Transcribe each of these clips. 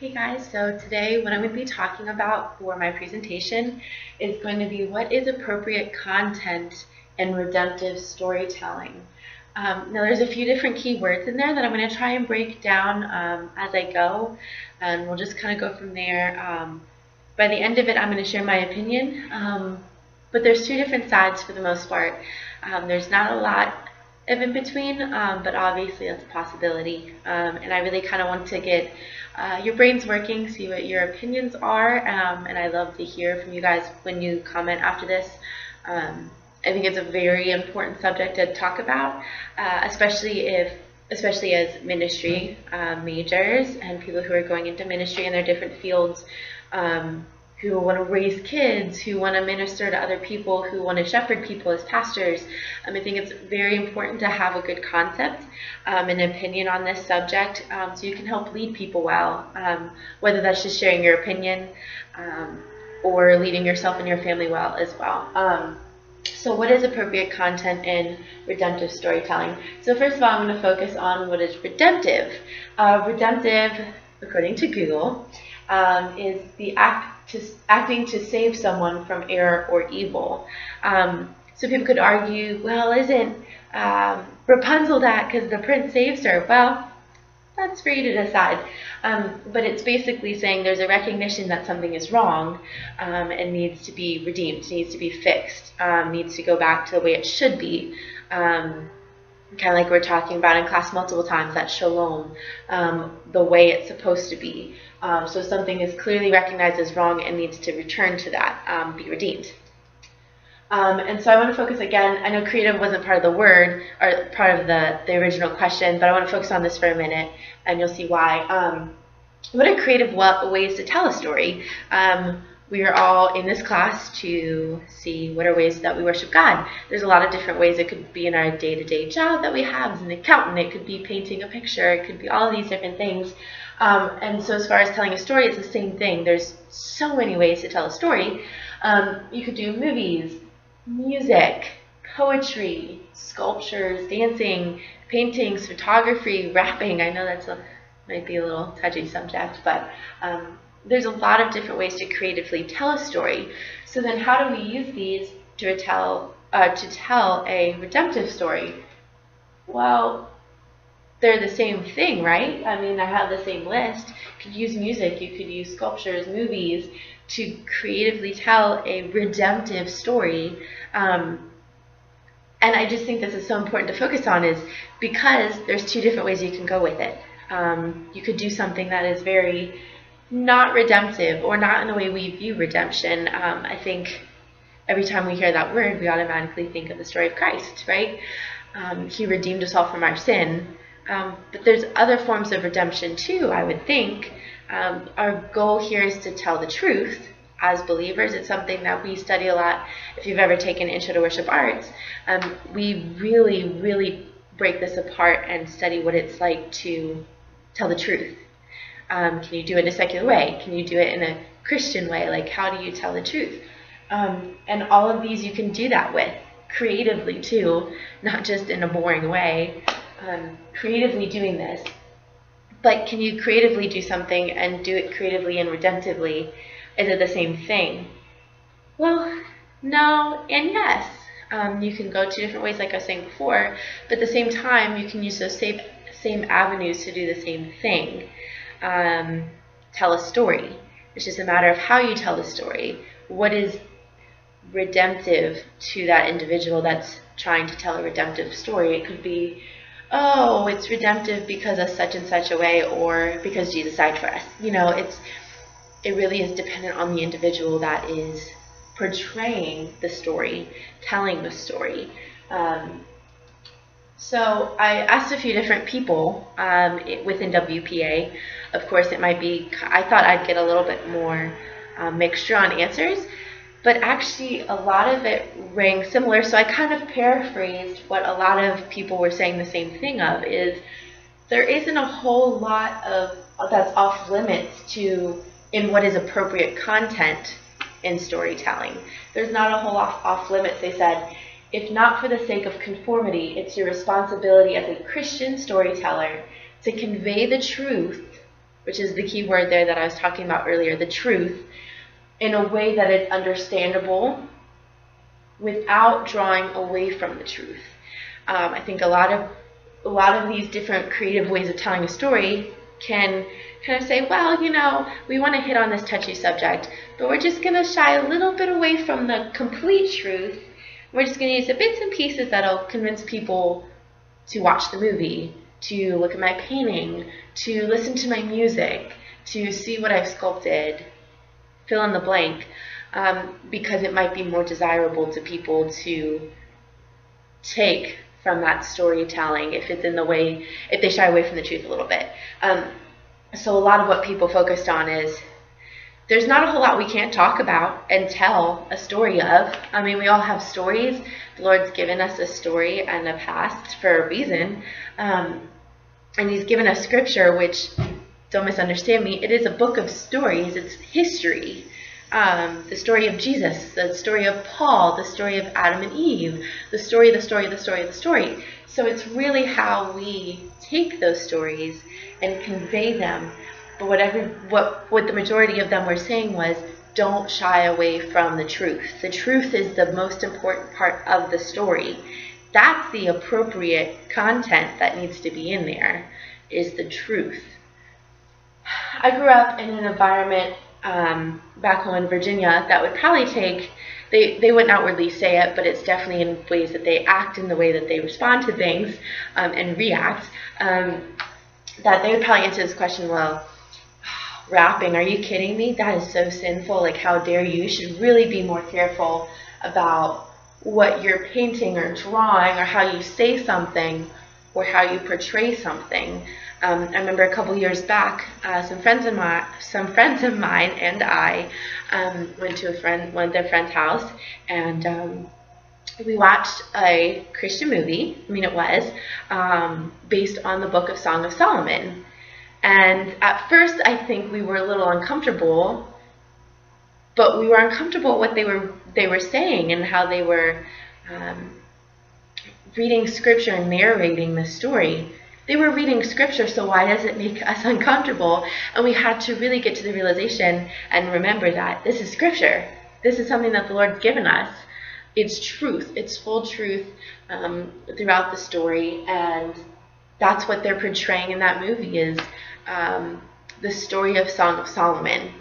Hey guys, so today what I'm going to be talking about for my presentation is going to be what is appropriate content in redemptive storytelling. Now there's a few different key words in there that I'm going to try and break down as I go, and we'll just kind of go from there. By the end of it, I'm going to share my opinion, but there's two different sides for the most part. There's not a lot of in between, but obviously that's a possibility. And I really kind of want to get your brains working, see what your opinions are, and I love to hear from you guys when you comment after this. I think it's a very important subject to talk about, especially as ministry majors and people who are going into ministry in their different fields, who want to raise kids, who want to minister to other people, who want to shepherd people as pastors. I think it's very important to have a good concept and opinion on this subject, so you can help lead people well, whether that's just sharing your opinion or leading yourself and your family well as well. So what is appropriate content in redemptive storytelling? So first of all, I'm going to focus on what is redemptive. Redemptive, according to Google, is the acting to save someone from error or evil. So people could argue, well, isn't Rapunzel that because the prince saves her? Well, that's for you to decide. But it's basically saying there's a recognition that something is wrong and needs to be redeemed, needs to be fixed, needs to go back to the way it should be. Kind of like we're talking about in class multiple times, that shalom, the way it's supposed to be. So something is clearly recognized as wrong and needs to return to that, be redeemed. And so I want to focus again, I know creative wasn't part of the word, or part of the original question, but I want to focus on this for a minute, and you'll see why. What are creative ways to tell a story? We are all in this class to see what are ways that we worship God. There's a lot of different ways. It could be in our day-to-day job that we have as an accountant. It could be painting a picture. It could be all of these different things. And so as far as telling a story, it's the same thing. There's so many ways to tell a story. You could do movies, music, poetry, sculptures, dancing, paintings, photography, rapping. I know might be a little touchy subject, but there's a lot of different ways to creatively tell a story. So then how do we use these to tell a redemptive story? Well, they're the same thing, right? I mean, I have the same list. You could use music, you could use sculptures, movies to creatively tell a redemptive story. And I just think this is so important to focus on, is because there's two different ways you can go with it. You could do something that is very not redemptive, or not in the way we view redemption. I think every time we hear that word, we automatically think of the story of Christ, right? He redeemed us all from our sin. But there's other forms of redemption too, I would think. Our goal here is to tell the truth as believers. It's something that we study a lot. If you've ever taken Intro to Worship Arts, we really, really break this apart and study what it's like to tell the truth. Can you do it in a secular way? Can you do it in a Christian way? Like, how do you tell the truth? And all of these you can do that with, creatively too, not just in a boring way. Creatively doing this. But can you creatively do something and do it creatively and redemptively? Is it the same thing? Well, no and yes. You can go two different ways, like I was saying before, but at the same time, you can use those same avenues to do the same thing. Tell a story. It's just a matter of how you tell the story. What is redemptive to that individual that's trying to tell a redemptive story? It could be, oh, it's redemptive because of such and such a way, or because Jesus died for us. You know, it really is dependent on the individual that is portraying the story, telling the story. So I asked a few different people within WPA. Of course, it might be, I thought I'd get a little bit more mixture on answers, but actually a lot of it rang similar. So I kind of paraphrased what a lot of people were saying the same thing of, is there isn't a whole lot of that's off limits in what is appropriate content in storytelling. There's not a whole off limits. They said, if not for the sake of conformity, it's your responsibility as a Christian storyteller to convey the truth which is the key word there that I was talking about earlier, the truth, in a way that is understandable without drawing away from the truth. I think a lot of these different creative ways of telling a story can kind of say, well, we want to hit on this touchy subject, but we're just going to shy a little bit away from the complete truth. We're just going to use the bits and pieces that'll convince people to watch the movie, to look at my painting, to listen to my music, to see what I've sculpted, fill in the blank, because it might be more desirable to people to take from that storytelling if they shy away from the truth a little bit. So a lot of what people focused on is there's not a whole lot we can't talk about and tell a story of. I mean, we all have stories. The Lord's given us a story and a past for a reason. And He's given us scripture, which, don't misunderstand me, it is a book of stories. It's history. The story of Jesus, the story of Paul, the story of Adam and Eve, the story. So it's really how we take those stories and convey them. But what the majority of them were saying was, don't shy away from the truth. The truth is the most important part of the story. That's the appropriate content that needs to be in there, is the truth. I grew up in an environment back home in Virginia that would probably take, they wouldn't outwardly say it, but it's definitely in ways that they act, in the way that they respond to things and react, that they would probably answer this question, well, rapping, are you kidding me? That is so sinful. Like, how dare you? You should really be more careful about what you're painting or drawing, or how you say something, or how you portray something. I remember a couple years back, some friends of mine and I went to one of their friends' house, and we watched a Christian movie. I mean, it was based on the book of Song of Solomon. And at first, I think we were a little uncomfortable, but we were uncomfortable with what they were saying and how they were reading scripture and narrating the story. They were reading scripture, so why does it make us uncomfortable? And we had to really get to the realization and remember that this is scripture. This is something that the Lord's given us. It's truth. It's full truth throughout the story, and that's what they're portraying in that movie is the story of Song of Solomon.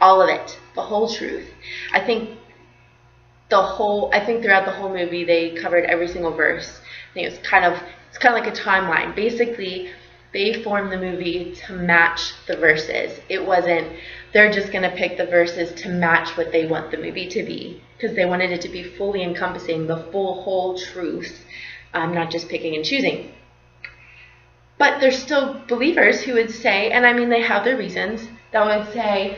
All of it, the whole truth. I think throughout the whole movie they covered every single verse. I think it's kind of like a timeline. Basically, they formed the movie to match the verses. It wasn't they're just going to pick the verses to match what they want the movie to be, because they wanted it to be fully encompassing the whole truth, not just picking and choosing. But there's still believers who would say, and I mean they have their reasons, that would say,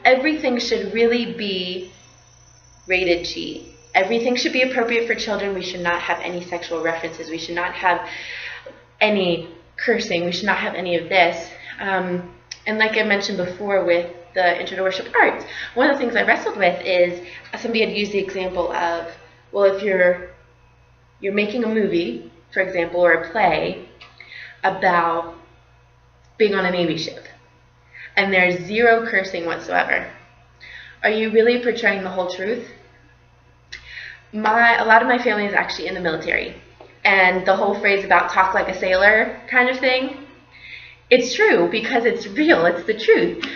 everything should really be rated G. Everything should be appropriate for children. We should not have any sexual references. We should not have any cursing. We should not have any of this. And like I mentioned before with the Intro to Worship Arts, one of the things I wrestled with is somebody had used the example of, well, if you're making a movie, for example, or a play about being on a Navy ship, and there's zero cursing whatsoever, are you really portraying the whole truth? A lot of my family is actually in the military, and the whole phrase about talk like a sailor kind of thing, it's true because it's real, it's the truth.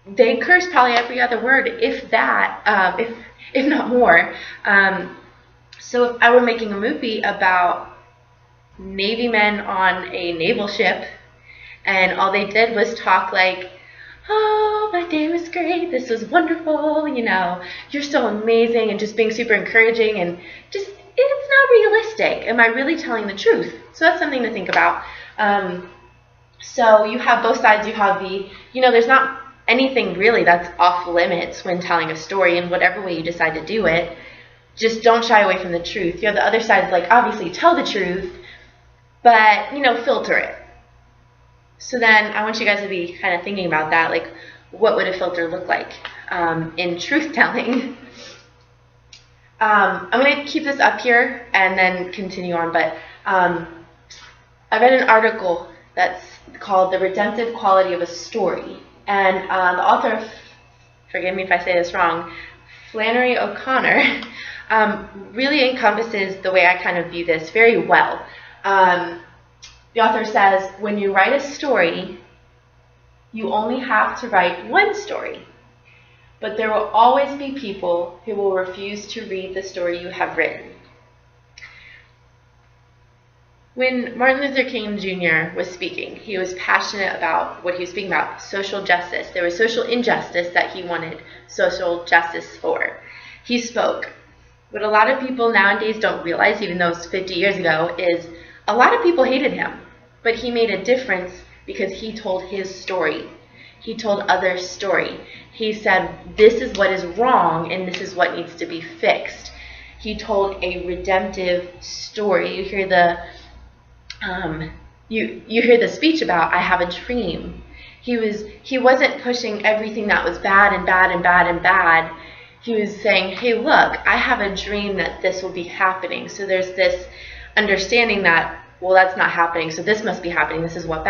They curse probably every other word, if that, if not more. So if I were making a movie about Navy men on a naval ship, and all they did was talk like, oh, my day was great, this was wonderful, you're so amazing, and just being super encouraging, and just, it's not realistic. Am I really telling the truth? So that's something to think about. So you have both sides. You have there's not anything really that's off limits when telling a story in whatever way you decide to do it. Just don't shy away from the truth. You have the other side, like, obviously tell the truth, but, filter it. So then I want you guys to be kind of thinking about that, like, what would a filter look like in truth-telling? I'm going to keep this up here and then continue on, but I read an article that's called The Redemptive Quality of a Story. And the author, forgive me if I say this wrong, Flannery O'Connor, really encompasses the way I kind of view this very well. The author says, when you write a story, you only have to write one story. But there will always be people who will refuse to read the story you have written. When Martin Luther King Jr. was speaking, he was passionate about what he was speaking about, social justice. There was social injustice that he wanted social justice for. He spoke. What a lot of people nowadays don't realize, even though it's 50 years ago, is a lot of people hated him. But he made a difference because he told his story. He told others' story. He said, this is what is wrong and this is what needs to be fixed. He told a redemptive story. You hear the you hear the speech about, I have a dream. He wasn't pushing everything that was bad and bad and bad and bad. He was saying, hey, look, I have a dream that this will be happening. So there's this understanding that, well, that's not happening, so this must be happening. This is what's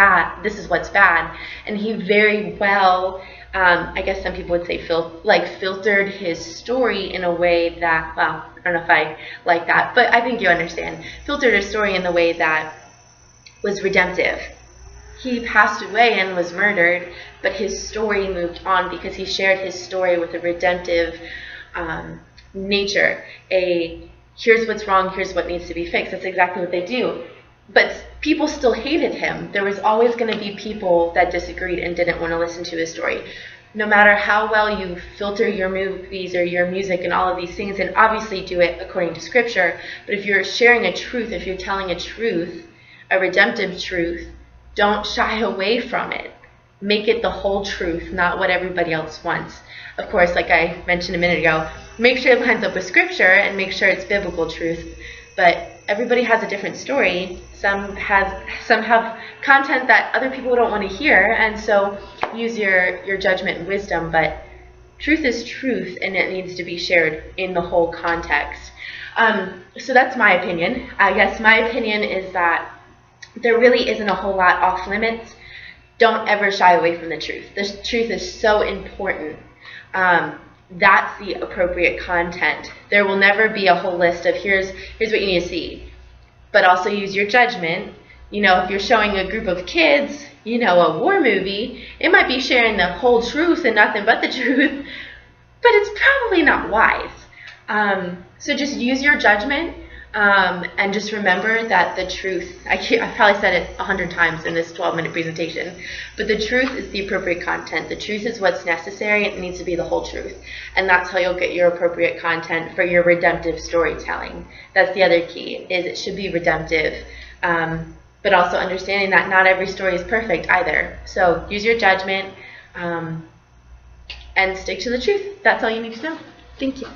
bad. And he very well, I guess some people would say, filtered his story in a way that, well, I don't know if I like that, but I think you understand. Filtered his story in the way that was redemptive. He passed away and was murdered, but his story moved on because he shared his story with a redemptive nature. Here's what's wrong, here's what needs to be fixed. That's exactly what they do. But people still hated him. There was always going to be people that disagreed and didn't want to listen to his story. No matter how well you filter your movies or your music and all of these things, and obviously do it according to Scripture, but if you're sharing a truth, if you're telling a truth, a redemptive truth, don't shy away from it. Make it the whole truth, not what everybody else wants. Of course, like I mentioned a minute ago, make sure it lines up with Scripture and make sure it's biblical truth. But everybody has a different story. Some have content that other people don't want to hear, and so use your judgment and wisdom. But truth is truth, and it needs to be shared in the whole context. So that's my opinion. I guess my opinion is that there really isn't a whole lot off limits. Don't ever shy away from the truth. The truth is so important. That's the appropriate content. There will never be a whole list of here's what you need to see. But also use your judgment. You know, if you're showing a group of kids, you know, a war movie, it might be sharing the whole truth and nothing but the truth, but it's probably not wise. So just use your judgment. And just remember that the truth, I've probably said it 100 times in this 12-minute presentation, but the truth is the appropriate content. The truth is what's necessary. It needs to be the whole truth. And that's how you'll get your appropriate content for your redemptive storytelling. That's the other key, is it should be redemptive, but also understanding that not every story is perfect either. So use your judgment and stick to the truth. That's all you need to know. Thank you.